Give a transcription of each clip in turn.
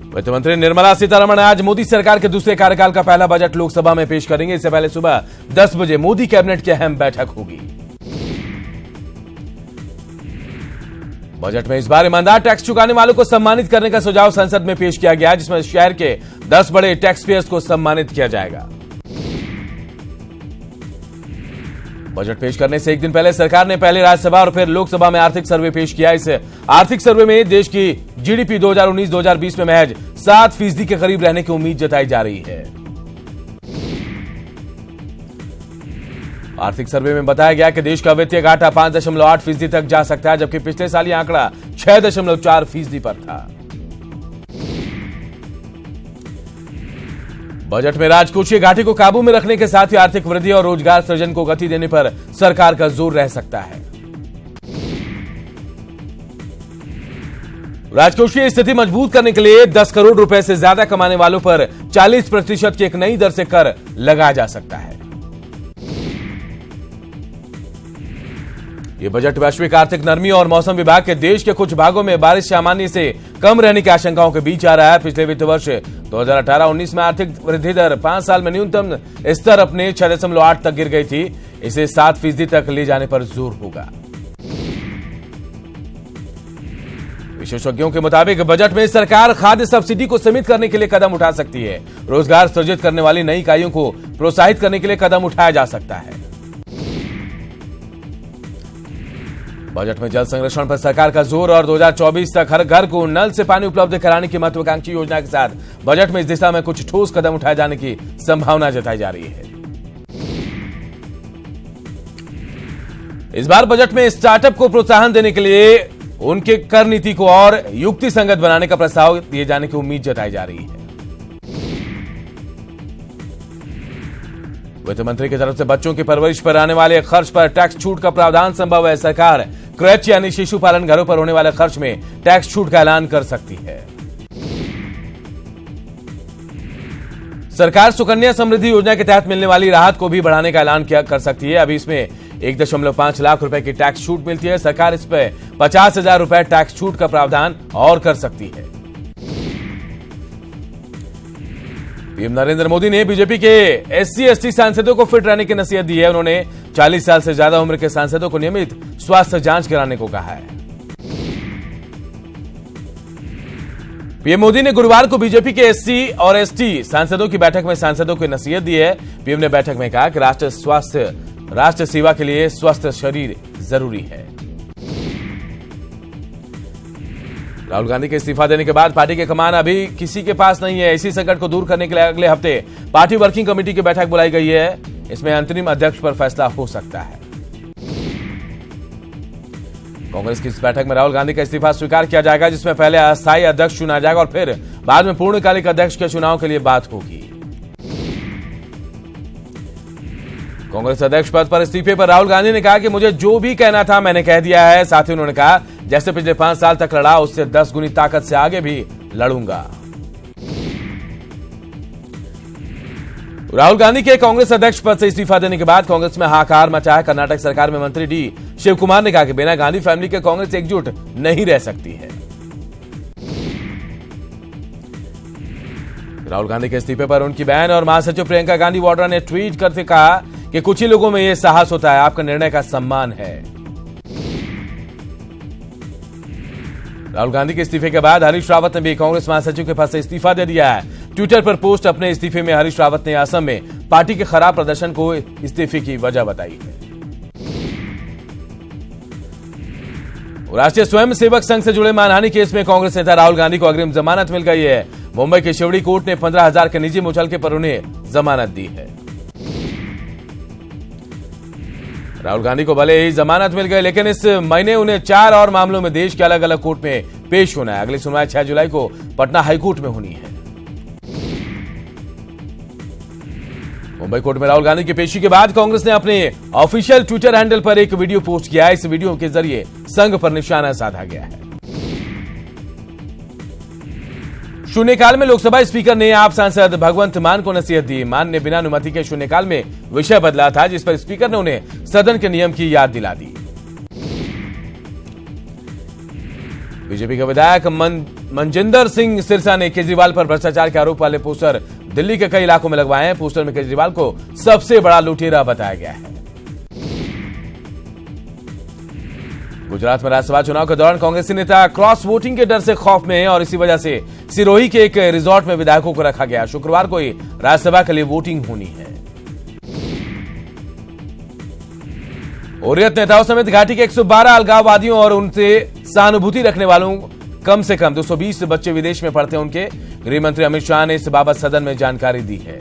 वित्त मंत्री निर्मला सीतारमण आज मोदी सरकार के दूसरे कार्यकाल का पहला बजट लोकसभा में पेश करेंगे। इससे पहले सुबह 10 बजे मोदी कैबिनेट की अहम बैठक होगी। बजट में इस बार ईमानदार टैक्स चुकाने वालों को सम्मानित करने का सुझाव संसद में पेश किया गया, जिसमें शहर के 10 बड़े टैक्स पेयर्स को सम्मानित किया जाएगा। बजट पेश करने से एक दिन पहले सरकार ने पहले राज्यसभा और फिर लोकसभा में आर्थिक सर्वे पेश किया। इस आर्थिक सर्वे में देश की जीडीपी 2019-2020 में महज 7% के करीब रहने की उम्मीद जताई जा रही है। आर्थिक सर्वे में बताया गया कि देश का वित्तीय घाटा 5.8% तक जा सकता है, जबकि पिछले साल यह आंकड़ा 6.4% पर था। बजट में राजकोषीय घाटे को काबू में रखने के साथ ही आर्थिक वृद्धि और रोजगार सृजन को गति देने पर सरकार का जोर रह सकता है। राजकोषीय स्थिति मजबूत करने के लिए 10 करोड़ रुपए से ज्यादा कमाने वालों पर 40% की एक नई दर से कर लगाया जा सकता है। यह बजट वैश्विक आर्थिक नरमी और मौसम विभाग के देश के कुछ भागों में बारिश सामान्य से कम रहने की आशंकाओं के बीच आ रहा है। पिछले वित्त वर्ष 2018-19 में आर्थिक वृद्धि दर 5 साल में न्यूनतम स्तर अपने 6.8 तक गिर गई थी। इसे 7% तक ले जाने पर जोर होगा। विशेषज्ञों के मुताबिक बजट में सरकार खाद्य सब्सिडी को सीमित करने के लिए कदम उठा सकती है। रोजगार सृजित करने वाली नई इकाइयों को प्रोत्साहित करने के लिए कदम उठाया जा सकता है। बजट में जल संरक्षण पर सरकार का जोर और 2024 तक हर घर को नल से पानी उपलब्ध कराने की महत्वाकांक्षी योजना के साथ बजट में इस दिशा में कुछ ठोस कदम उठाए जाने की संभावना जताई जा रही है। इस बार बजट में स्टार्टअप को प्रोत्साहन देने के लिए उनके कर नीति को और युक्तिसंगत बनाने का प्रस्ताव दिए जाने की उम्मीद जताई जा रही है। वित्त मंत्री की तरफ से बच्चों की परवरिश पर आने वाले खर्च पर टैक्स छूट का प्रावधान संभव है। सरकार क्रैच यानी शिशु पालन घरों पर होने वाले खर्च में टैक्स छूट का ऐलान कर सकती है। सरकार सुकन्या समृद्धि योजना के तहत मिलने वाली राहत को भी बढ़ाने का ऐलान कर सकती है। अभी इसमें 1.5 लाख रुपए की टैक्स छूट मिलती है। सरकार इस पर 50,000 रुपए टैक्स छूट का प्रावधान और कर सकती है। पीएम नरेंद्र मोदी ने बीजेपी के SC/ST सांसदों को फिट रहने की नसीहत दी है। उन्होंने 40 साल से ज्यादा उम्र के सांसदों को नियमित स्वास्थ्य जांच कराने को कहा है। पीएम मोदी ने गुरुवार को बीजेपी के SC और ST सांसदों की बैठक में सांसदों को नसीहत दी है। पीएम ने बैठक में कहा कि राष्ट्र सेवा के लिए स्वस्थ शरीर जरूरी है। राहुल गांधी के इस्तीफा देने के बाद पार्टी के कमान अभी किसी के पास नहीं है। इसी संकट को दूर करने के लिए अगले हफ्ते पार्टी वर्किंग कमेटी की बैठक बुलाई गई है। इसमें अंतरिम अध्यक्ष पर फैसला हो सकता है। कांग्रेस की इस बैठक में राहुल गांधी का इस्तीफा स्वीकार किया जाएगा, जिसमें पहले अस्थायी अध्यक्ष चुना जाएगा और फिर बाद में पूर्णकालिक अध्यक्ष के चुनाव के लिए बात होगी। कांग्रेस अध्यक्ष पद पर इस्तीफे पर राहुल गांधी ने कहा कि मुझे जो भी कहना था मैंने कह दिया है। साथ ही उन्होंने कहा जैसे पिछले 5 साल तक लड़ा उससे 10 गुनी ताकत से आगे भी लड़ूंगा। राहुल गांधी के कांग्रेस अध्यक्ष पद से इस्तीफा देने के बाद कांग्रेस में हाहाकार मचा है। कर्नाटक सरकार में मंत्री डी शिव कुमार ने कहा कि बिना गांधी फैमिली के कांग्रेस एकजुट नहीं रह सकती है। राहुल गांधी के इस्तीफे पर उनकी बहन और महासचिव प्रियंका गांधी वाड्रा ने ट्वीट करके कहा कि कुछ ही लोगों में यह साहस होता है, आपका निर्णय का सम्मान है। राहुल गांधी के इस्तीफे के बाद हरीश रावत ने भी कांग्रेस महासचिव के पद से इस्तीफा दे दिया है। ट्विटर पर पोस्ट अपने इस्तीफे में हरीश रावत ने असम में पार्टी के खराब प्रदर्शन को इस्तीफे की वजह बताई है। राष्ट्रीय स्वयंसेवक संघ से जुड़े मानहानि केस में कांग्रेस नेता राहुल गांधी को अग्रिम जमानत मिल गई है। मुंबई की शिवड़ी कोर्ट ने 15,000 के निजी मुचलके पर उन्हें जमानत दी है। राहुल गांधी को भले ही जमानत मिल गई, लेकिन इस महीने उन्हें 4 और मामलों में देश के अलग अलग कोर्ट में पेश होना है। अगली सुनवाई 6 जुलाई को पटना हाईकोर्ट में होनी है। मुंबई कोर्ट में राहुल गांधी की पेशी के बाद कांग्रेस ने अपने ऑफिशियल ट्विटर हैंडल पर एक वीडियो पोस्ट किया है। इस वीडियो के जरिए संघ पर निशाना साधा गया है। शून्यकाल में लोकसभा स्पीकर ने आप सांसद भगवंत मान को नसीहत दी। मान ने बिना अनुमति के शून्यकाल में विषय बदला था, जिस पर स्पीकर ने उन्हें सदन के नियम की याद दिला दी। बीजेपी के विधायक मनजिंदर सिंह सिरसा ने केजरीवाल पर भ्रष्टाचार के आरोप वाले पोस्टर दिल्ली के कई इलाकों में लगवाए हैं। पोस्टर में केजरीवाल को सबसे बड़ा लुटेरा बताया गया है। गुजरात में राज्यसभा चुनाव के दौरान कांग्रेसी नेता क्रॉस वोटिंग के डर से खौफ में हैं और इसी वजह से सिरोही के एक रिजॉर्ट में विधायकों को रखा गया। शुक्रवार को ही राज्यसभा के लिए वोटिंग होनी है। हुर्रियत नेताओं समेत घाटी के 112 अलगाववादियों और उनसे सहानुभूति रखने वालों कम से कम 220 बच्चे विदेश में पढ़ते हैं। उनके गृह मंत्री अमित शाह ने इस बाबत सदन में जानकारी दी है।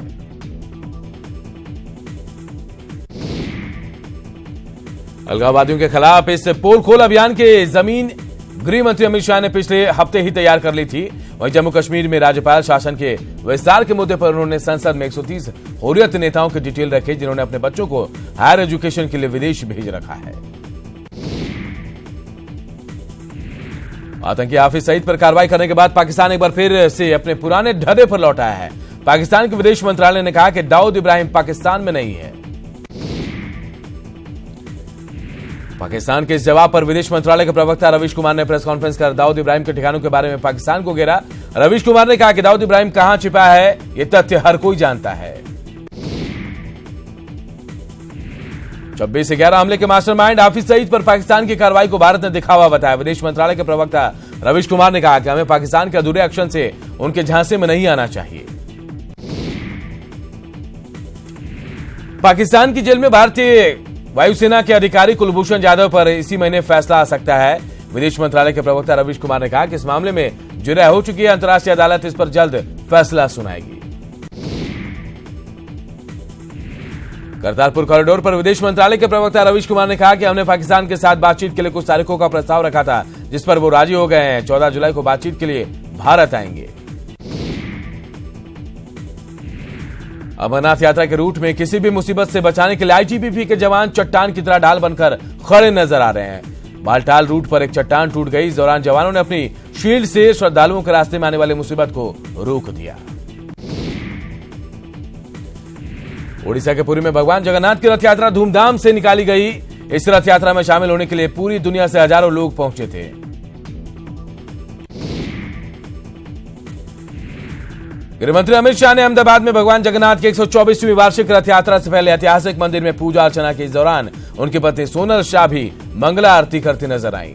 अलगाववादियों के खिलाफ इस पोल खोल अभियान के जमीन गृह मंत्री अमित शाह ने पिछले हफ्ते ही तैयार कर ली थी। वहीं जम्मू कश्मीर में राज्यपाल शासन के विस्तार के मुद्दे पर उन्होंने संसद में 130 हुर्रियत नेताओं की डिटेल रखी, जिन्होंने अपने बच्चों को हायर एजुकेशन के लिए विदेश भेज रखा है। आतंकी हाफिज सईद पर कार्रवाई करने के बाद पाकिस्तान एक बार फिर से अपने पुराने ढर्रे पर लौट आया है। पाकिस्तान के विदेश मंत्रालय ने कहा कि दाऊद इब्राहिम पाकिस्तान में नहीं है। पाकिस्तान के इस जवाब पर विदेश मंत्रालय के प्रवक्ता रवीश कुमार ने प्रेस कॉन्फ्रेंस कर दाऊद इब्राहिम के ठिकानों के बारे में पाकिस्तान को घेरा। रवीश कुमार ने कहा कि दाऊद इब्राहिम कहां छिपा है, यह तथ्य हर कोई जानता है। 26/11 हमले के मास्टरमाइंड हाफिज सईद पर पाकिस्तान की कार्रवाई को भारत ने दिखावा बताया। विदेश मंत्रालय के प्रवक्ता रवीश कुमार ने कहा कि हमें पाकिस्तान के अधूरे एक्शन से उनके झांसे में नहीं आना चाहिए। पाकिस्तान की जेल में भारतीय वायुसेना के अधिकारी कुलभूषण जाधव पर इसी महीने फैसला आ सकता है। विदेश मंत्रालय के प्रवक्ता रवीश कुमार ने कहा कि इस मामले में जो राय हो चुकी है, अंतर्राष्ट्रीय अदालत इस पर जल्द फैसला सुनाएगी। करतारपुर कॉरिडोर पर विदेश मंत्रालय के प्रवक्ता रवीश कुमार ने कहा कि हमने पाकिस्तान के साथ बातचीत के लिए कुछ तारीखों का प्रस्ताव रखा था, जिस पर वो राजी हो गए हैं। 14 जुलाई को बातचीत के लिए भारत आएंगे। अमरनाथ यात्रा के रूट में किसी भी मुसीबत से बचाने के लिए आईटीबीपी के जवान चट्टान की तरह ढाल बनकर खड़े नजर आ रहे हैं। बालटाल रूट पर एक चट्टान टूट गई। इस दौरान जवानों ने अपनी शील्ड से श्रद्धालुओं के रास्ते में आने वाली मुसीबत को रोक दिया। ओडिशा के पुरी में भगवान जगन्नाथ की रथ यात्रा धूमधाम से निकाली गई। इस रथ यात्रा में शामिल होने के लिए पूरी दुनिया से हजारों लोग पहुंचे थे। गृहमंत्री अमित शाह ने अहमदाबाद में भगवान जगन्नाथ की 124वीं वार्षिक रथ यात्रा से पहले ऐतिहासिक मंदिर में पूजा अर्चना की। इस दौरान उनकी पत्नी सोनल शाह भी मंगला आरती करती नजर आईं।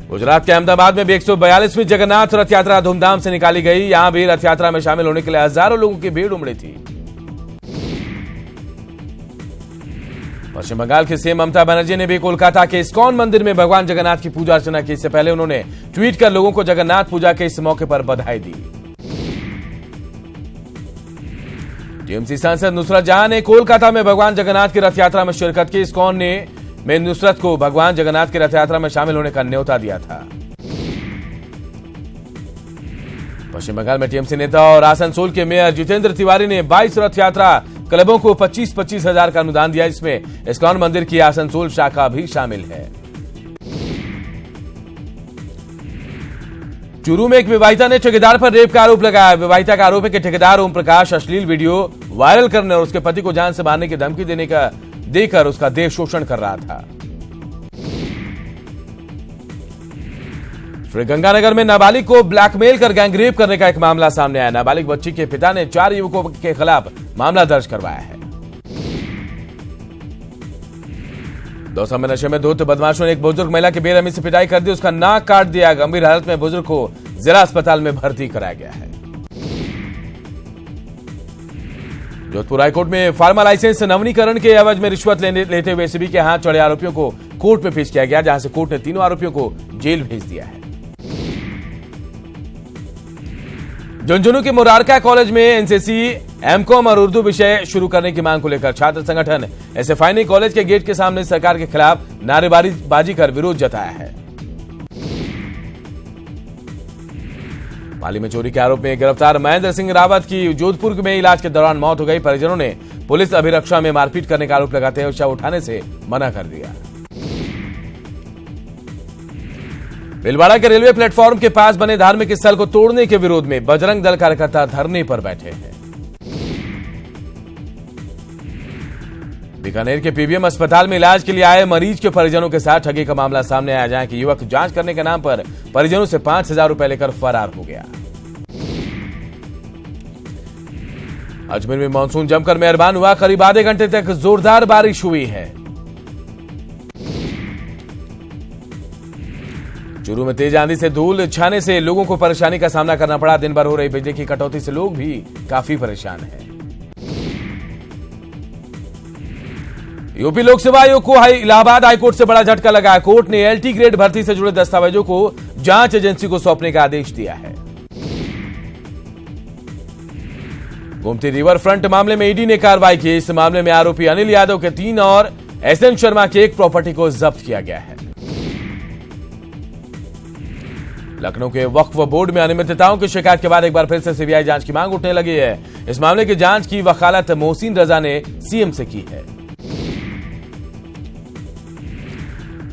गुजरात के अहमदाबाद में भी 142वीं जगन्नाथ रथ यात्रा धूमधाम से निकाली गई। यहां भी रथ यात्रा में शामिल होने के लिए हजारों लोगों की भीड़ उमड़ी थी। पश्चिम बंगाल की सीएम ममता बनर्जी ने भी कोलकाता के इस्कॉन मंदिर में भगवान जगन्नाथ की पूजा अर्चना की। इससे पहले उन्होंने ट्वीट कर लोगों को जगन्नाथ पूजा के इस मौके पर बधाई दी। टीएमसी सांसद नुसरत जहां ने कोलकाता में भगवान जगन्नाथ की रथ यात्रा में शिरकत की। इस्कॉन ने नुसरत को भगवान जगन्नाथ की रथ यात्रा में शामिल होने का न्योता दिया था। पश्चिम बंगाल में टीएमसी नेता और आसनसोल के मेयर जितेंद्र तिवारी ने 22 रथ यात्रा क्लबों को 25-25 हजार का अनुदान दिया, जिसमें इस्कॉन मंदिर की आसनसोल शाखा भी शामिल है। चूरू में एक विवाहिता ने ठेकेदार पर रेप का आरोप लगाया। विवाहिता का आरोप है कि ठेकेदार ओम प्रकाश अश्लील वीडियो वायरल करने और उसके पति को जान से मारने की धमकी देकर उसका देह शोषण कर रहा था। श्रीगंगानगर में नाबालिग को ब्लैकमेल कर गैंगरेप करने का एक मामला सामने आया। नाबालिग बच्ची के पिता ने 4 युवकों के खिलाफ मामला दर्ज करवाया है। दौसा में नशे में धुत बदमाशों ने एक बुजुर्ग महिला की बेरहमी से पिटाई कर दी, उसका नाक काट दिया। गंभीर हालत में बुजुर्ग को जिला अस्पताल में भर्ती कराया गया है। जोधपुर हाईकोर्ट में फार्मा लाइसेंस नवीनीकरण के एवज में रिश्वत लेते हुए एसीबी के हाथ चढ़े आरोपियों को कोर्ट में पेश किया गया, जहां से कोर्ट ने तीनों आरोपियों को जेल भेज दिया है। झुंझुनू के मुरारका कॉलेज में एनसीसी, एमकॉम और उर्दू विषय शुरू करने की मांग को लेकर छात्र संगठन एसएफआई ने कॉलेज के गेट के सामने सरकार के खिलाफ नारेबाजी कर विरोध जताया है। पाली में चोरी के आरोप में गिरफ्तार महेंद्र सिंह रावत की जोधपुर में इलाज के दौरान मौत हो गई। परिजनों ने पुलिस अभिरक्षा में मारपीट करने का आरोप लगाते हुए शव उठाने से मना कर दिया। भीलवाड़ा के रेलवे प्लेटफॉर्म के पास बने धार्मिक स्थल को तोड़ने के विरोध में बजरंग दल कार्यकर्ता धरने पर बैठे हैं। बीकानेर के पीबीएम अस्पताल में इलाज के लिए आए मरीज के परिजनों के साथ ठगी का मामला सामने आया, जहां कि युवक जांच करने के नाम पर परिजनों से 5,000 रुपए लेकर फरार हो गया। अजमेर में मानसून जमकर मेहरबान हुआ, करीब आधे घंटे तक जोरदार बारिश हुई है। चूरू में तेज आंधी से धूल छाने से लोगों को परेशानी का सामना करना पड़ा। दिन भर हो रही बिजली की कटौती से लोग भी काफी परेशान हैं। यूपी लोकसेवा आयोग को इलाहाबाद हाईकोर्ट से बड़ा झटका लगा। कोर्ट ने एलटी ग्रेड भर्ती से जुड़े दस्तावेजों को जांच एजेंसी को सौंपने का आदेश दिया है। गोमती रिवर फ्रंट मामले में ईडी ने कार्रवाई की। इस मामले में आरोपी अनिल यादव के 3 और एसएन शर्मा के 1 प्रॉपर्टी को जब्त किया गया है। लखनऊ के वक्फ बोर्ड में अनियमितताओं की शिकायत के बाद एक बार फिर से सीबीआई जांच की मांग उठने लगी है। इस मामले की जांच की वकालत मोहसिन रजा ने सीएम से की है।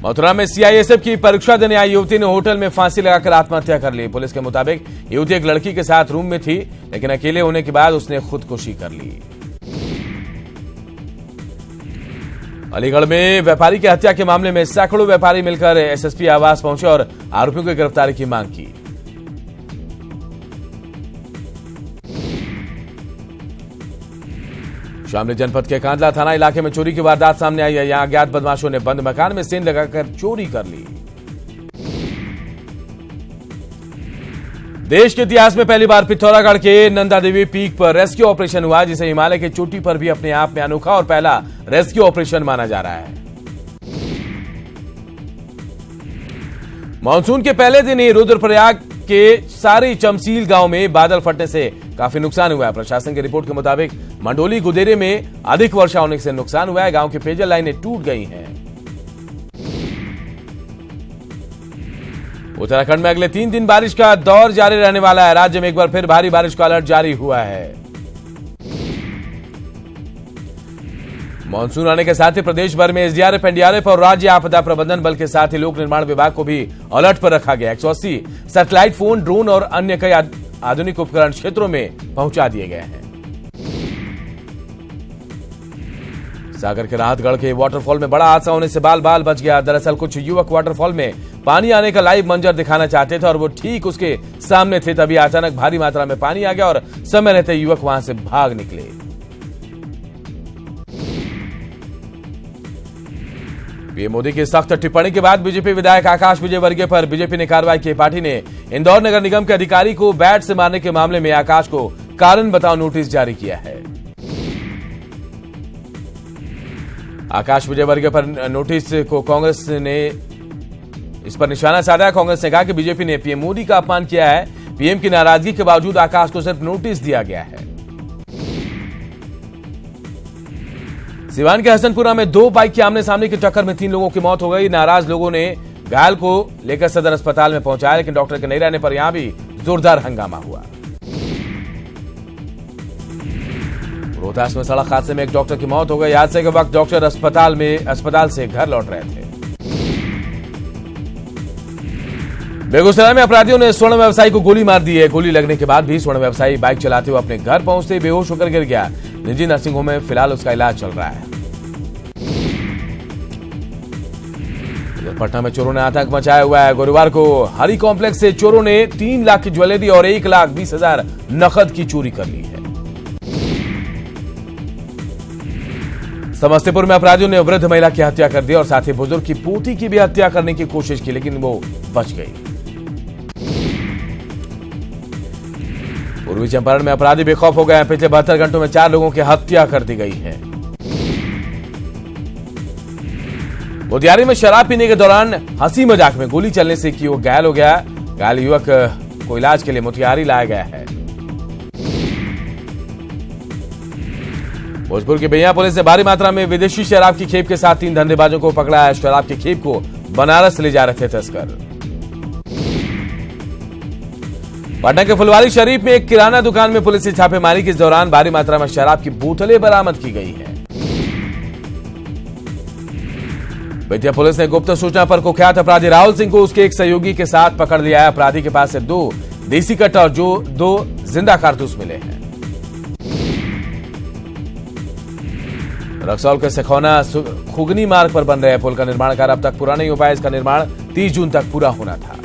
मथुरा में सीआईएसएफ की परीक्षा देने आई युवती ने होटल में फांसी लगाकर आत्महत्या कर ली। पुलिस के मुताबिक युवती एक लड़की के साथ रूम में थी, लेकिन अकेले होने के बाद उसने खुदकुशी कर ली। अलीगढ़ में व्यापारी की हत्या के मामले में सैकड़ों व्यापारी मिलकर एसएसपी आवास पहुंचे और आरोपियों की गिरफ्तारी की मांग की। शामली जनपद के कांदला थाना इलाके में चोरी की वारदात सामने आई है। यहां अज्ञात बदमाशों ने बंद मकान में सेंध लगाकर चोरी कर ली। देश के इतिहास में पहली बार पिथौरागढ़ के नंदा देवी पीक पर रेस्क्यू ऑपरेशन हुआ, जिसे हिमालय की चोटी पर भी अपने आप में अनोखा और पहला रेस्क्यू ऑपरेशन माना जा रहा है। मानसून के पहले दिन ही रुद्रप्रयाग के सारी चमसील गांव में बादल फटने से काफी नुकसान हुआ है। प्रशासन की रिपोर्ट के मुताबिक मंडोली गुदेरे में अधिक वर्षा होने से नुकसान हुआ है। गांव की पेयजल लाइनें टूट गई हैं। उत्तराखंड में अगले 3 दिन बारिश का दौर जारी रहने वाला है। राज्य में एक बार फिर भारी बारिश का अलर्ट जारी हुआ है। मानसून आने के साथ ही प्रदेश भर में एसडीआरएफ, एनडीआरएफ और राज्य आपदा प्रबंधन बल के साथ ही लोक निर्माण विभाग को भी अलर्ट पर रखा गया। 180 सैटेलाइट फोन, ड्रोन और अन्य कई आधुनिक उपकरण क्षेत्रों में पहुंचा दिए गए हैं। सागर के राहतगढ़ के वाटरफॉल में बड़ा हादसा होने से बाल बाल बच गया। दरअसल कुछ युवक वाटरफॉल में पानी आने का लाइव मंजर दिखाना चाहते थे और वो ठीक उसके सामने थे, तभी अचानक भारी मात्रा में पानी आ गया और समय रहते युवक वहां से भाग निकले। पीएम मोदी की सख्त टिप्पणी के बाद बीजेपी विधायक आकाश विजयवर्गीय पर बीजेपी ने कार्रवाई की। पार्टी ने इंदौर नगर निगम के अधिकारी को बैट से मारने के मामले में आकाश को कारण बताओ नोटिस जारी किया है। आकाश विजयवर्गीय पर नोटिस को कांग्रेस ने इस पर निशाना साधा। कांग्रेस ने कहा कि बीजेपी ने पीएम मोदी का अपमान किया है। पीएम की नाराजगी के बावजूद आकाश को सिर्फ नोटिस दिया गया है। सिवान के हसनपुरा में 2 बाइक की आमने सामने की टक्कर में 3 लोगों की मौत हो गई। नाराज लोगों ने घायल को लेकर सदर अस्पताल में पहुंचाया, लेकिन डॉक्टर के नहीं रहने पर यहां भी जोरदार हंगामा हुआ। रोहतास में सड़क हादसे में एक डॉक्टर की मौत हो गई। हादसे के वक्त डॉक्टर अस्पताल से घर लौट रहे थे। बेगूसराय में अपराधियों ने स्वर्ण व्यवसायी को गोली मार दी है। गोली लगने के बाद भी स्वर्ण व्यवसायी बाइक चलाते हुए अपने घर पहुंचते ही बेहोश होकर गिर गया। निजी नर्सिंग होम में फिलहाल उसका इलाज चल रहा है। पटना में चोरों ने आतंक मचाया हुआ है। गुरुवार को हरी कॉम्प्लेक्स से चोरों ने 3 लाख की ज्वेलरी और 1,20,000 नकद की चोरी कर ली है। समस्तीपुर में अपराधियों ने वृद्ध महिला की हत्या कर दी और साथ ही बुजुर्ग की पोती की भी हत्या करने की कोशिश की, लेकिन वो बच गई। पूर्वी चंपारण में अपराधी बेखौफ हो गए हैं। पिछले 72 घंटों में 4 लोगों की हत्या कर दी गई है। मोतिहारी में शराब पीने के दौरान हंसी मजाक में गोली चलने से कि वो घायल हो गया। घायल युवक को इलाज के लिए मोतिहारी लाया गया है। भोजपुर की बेया पुलिस ने भारी मात्रा में विदेशी शराब की खेप के साथ 3 धंधेबाजों को पकड़ा है। शराब की खेप को बनारस ले जा रहे थे तस्कर। पटना के फुलवारी शरीफ में एक किराना दुकान में पुलिस की छापेमारी के दौरान भारी मात्रा में शराब की बोतलें बरामद की गई हैं। बेतिया पुलिस ने गुप्त सूचना पर कुख्यात अपराधी राहुल सिंह को उसके एक सहयोगी के साथ पकड़ लिया है। अपराधी के पास से 2 देसी कट्टा और 2 जिंदा कारतूस मिले हैं। रक्सौल के सखौना खुगनी मार्ग पर बन रहे पुल का निर्माण कार्य अब तक पूरा नहीं हो पाया। इसका निर्माण 30 जून तक पूरा होना था।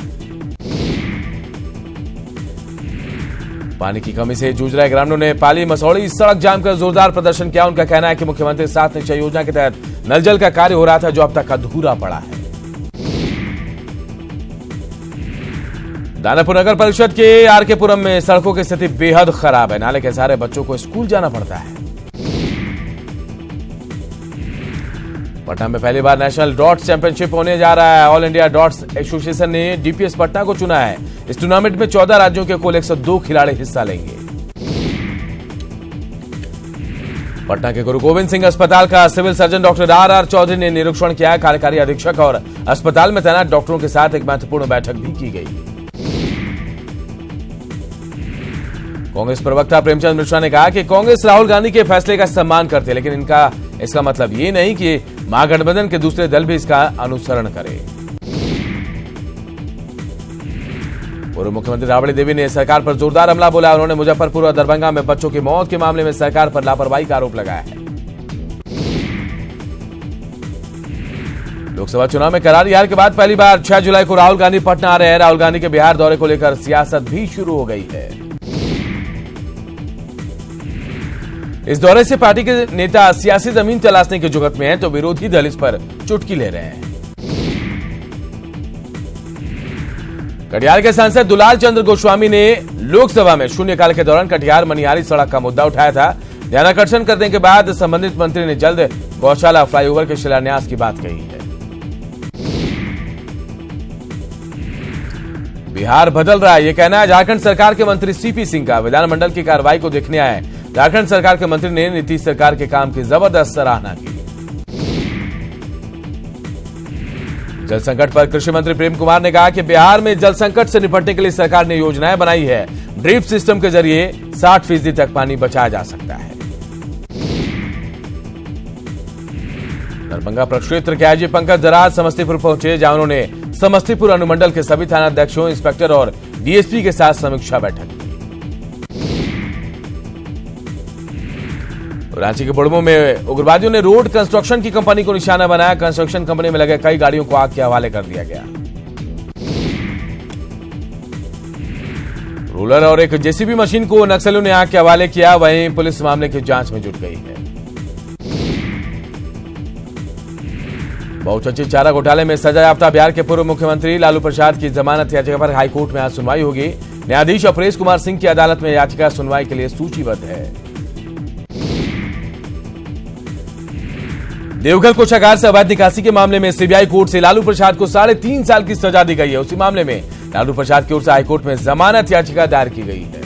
पानी की कमी से जूझ रहे ग्रामीणों ने पाली मसौड़ी सड़क जाम कर जोरदार प्रदर्शन किया। उनका कहना है कि मुख्यमंत्री 7 निश्चय योजना के तहत नल जल का कार्य हो रहा था, जो अब तक अधूरा पड़ा है। दानापुर नगर परिषद के आरकेपुरम में सड़कों की स्थिति बेहद खराब है। नाले के सहारे बच्चों को स्कूल जाना पड़ता है। पटना में पहली बार नेशनल डॉट्स चैंपियनशिप होने जा रहा है। ऑल इंडिया डॉट्स एसोसिएशन ने डीपीएस पटना को चुना है। इस टूर्नामेंट में 14 राज्यों के कुल 102 खिलाड़ी हिस्सा लेंगे। पटना के गुरु गोविंद सिंह अस्पताल का civil surgeon doctor R Chaudhary ने निरीक्षण किया। कार्यकारी अधीक्षक और अस्पताल में तैनात डॉक्टरों के साथ एक महत्वपूर्ण बैठक भी की गई। कांग्रेस प्रवक्ता प्रेमचंद मिश्रा ने कहा कि कांग्रेस राहुल गांधी के फैसले का सम्मान करती है, लेकिन इसका मतलब ये नहीं कि महागठबंधन के दूसरे दल भी इसका अनुसरण करें। पूर्व मुख्यमंत्री राबड़ी देवी ने सरकार पर जोरदार हमला बोला। उन्होंने मुजफ्फरपुर और दरभंगा में बच्चों की मौत के मामले में सरकार पर लापरवाही का आरोप लगाया है। लोकसभा चुनाव में करारी हार के बाद पहली बार 6 जुलाई को राहुल गांधी पटना आ रहे हैं। राहुल गांधी के बिहार दौरे को लेकर सियासत भी शुरू हो गई है। इस दौरे से पार्टी के नेता सियासी जमीन तलाशने की जुगत में हैं, तो विरोधी दल इस पर चुटकी ले रहे हैं। कटिहार के सांसद दुलाल चंद्र गोस्वामी ने लोकसभा में शून्यकाल के दौरान कटिहार मनिहारी सड़क का मुद्दा उठाया था। ध्यानाकर्षण करने के बाद संबंधित मंत्री ने जल्द गौशाला फ्लाईओवर के शिलान्यास की बात कही है। बिहार बदल रहा है, यह कहना है झारखंड सरकार के मंत्री सीपी सिंह का। विधानमंडल की कार्रवाई को देखने आए झारखंड सरकार के मंत्री ने नीतीश सरकार के काम की जबरदस्त सराहना की। जल संकट पर कृषि मंत्री प्रेम कुमार ने कहा कि बिहार में जल संकट से निपटने के लिए सरकार ने योजनाएं बनाई है। ड्रिप सिस्टम के जरिए 60% तक पानी बचाया जा सकता है। दरभंगा प्रक्षेत्र के आईजी पंकज दराज समस्तीपुर पहुंचे, जहां उन्होंने समस्तीपुर अनुमंडल के सभी थानाध्यक्षों, इंस्पेक्टर और डीएसपी के साथ समीक्षा बैठक की। रांची के बुढ़मू में उग्रवादियों ने रोड कंस्ट्रक्शन की कंपनी को निशाना बनाया। कंस्ट्रक्शन कंपनी में लगे कई गाड़ियों को आग के हवाले कर दिया गया। रोलर और एक जेसीबी मशीन को नक्सलियों ने आग के हवाले किया। वहीं पुलिस मामले की जांच में जुट गई है। बहुचर्चित चारा घोटाले में सजायाफ्ता बिहार के पूर्व मुख्यमंत्री लालू प्रसाद की जमानत याचिका पर हाईकोर्ट में आज सुनवाई होगी। न्यायाधीश अपरेश कुमार सिंह की अदालत में याचिका सुनवाई के लिए सूचीबद्ध है। देवघर कोषागार से अवैध निकासी के मामले में सीबीआई कोर्ट से लालू प्रसाद को 3.5 साल की सजा दी गई है। उसी मामले में लालू प्रसाद की ओर से हाईकोर्ट में जमानत याचिका दायर की गई है।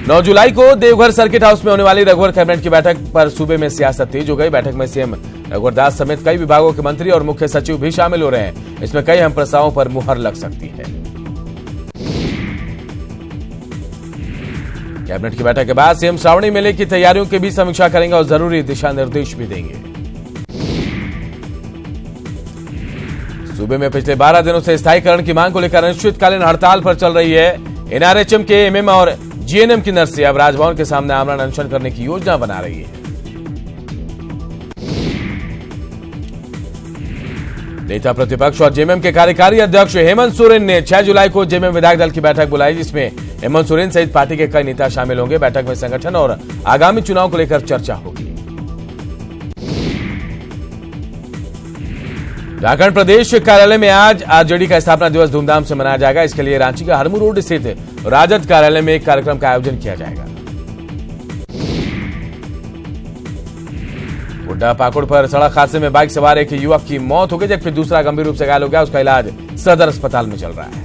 9 जुलाई को देवघर सर्किट हाउस में होने वाली रघुवर कैबिनेट की बैठक पर सूबे में सियासत तेज हो गई। बैठक में सीएम रघुवर दास समेत कई विभागों के मंत्री और मुख्य सचिव भी शामिल हो रहे हैं। इसमें कई अहम प्रस्तावों पर मुहर लग सकती है। कैबिनेट की बैठक के बाद सीएम श्रावणी मेले की तैयारियों की भी समीक्षा करेंगे और जरूरी दिशा निर्देश भी देंगे। सूबे में पिछले 12 दिनों से स्थायीकरण की मांग को लेकर अनिश्चितकालीन हड़ताल पर चल रही है। एनआरएचएम के एमएम और जीएनएम की नर्सें अब राजभवन के सामने आमरण अनशन करने की योजना बना रही है। नेता प्रतिपक्ष और जेएमएम के कार्यकारी अध्यक्ष हेमंत सोरेन ने 6 जुलाई को जेएमएम विधायक दल की बैठक बुलाई, जिसमें हेमंत सोरेन सहित पार्टी के कई नेता शामिल होंगे। बैठक में संगठन और आगामी चुनाव को लेकर चर्चा होगी। झारखंड प्रदेश कार्यालय में आज आरजेडी का स्थापना दिवस धूमधाम से मनाया जाएगा। इसके लिए रांची का हरमू रोड स्थित राजद कार्यालय में एक कार्यक्रम का आयोजन किया जाएगा। गोड्डा पाकुड़ पर सड़क हादसे में बाइक सवार एक युवक की मौत हो गई, जबकि दूसरा गंभीर रूप से घायल हो गया। उसका इलाज सदर अस्पताल में चल रहा है।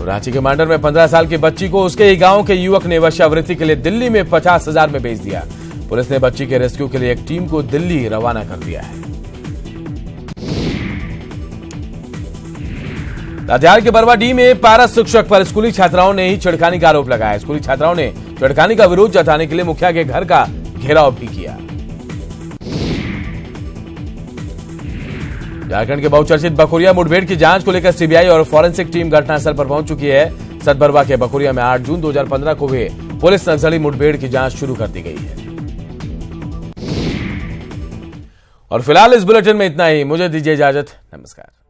रांची के मांडर में 15 साल की बच्ची को उसके ही गांव के युवक ने वेश्यावृत्ति के लिए दिल्ली में 50,000 में बेच दिया। पुलिस ने बच्ची के रेस्क्यू के लिए एक टीम को दिल्ली रवाना कर दिया है। लातेहार के बरवाडीह में पारस शिक्षक पर स्कूली छात्राओं ने ही छिड़खानी का आरोप लगाया। स्कूली छात्राओं ने छिड़खानी का विरोध जताने के लिए मुखिया के घर का घेराव भी किया। झारखंड के बहुचर्चित बकोरिया मुठभेड़ की जांच को लेकर सीबीआई और फॉरेंसिक टीम घटनास्थल पर पहुंच चुकी है। सतबरवा के बकुरिया में 8 जून 2015 को हुए पुलिस नक्सली मुठभेड़ की जांच शुरू कर दी गई है। और फिलहाल इस बुलेटिन में इतना ही। मुझे दीजिए इजाजत। नमस्कार।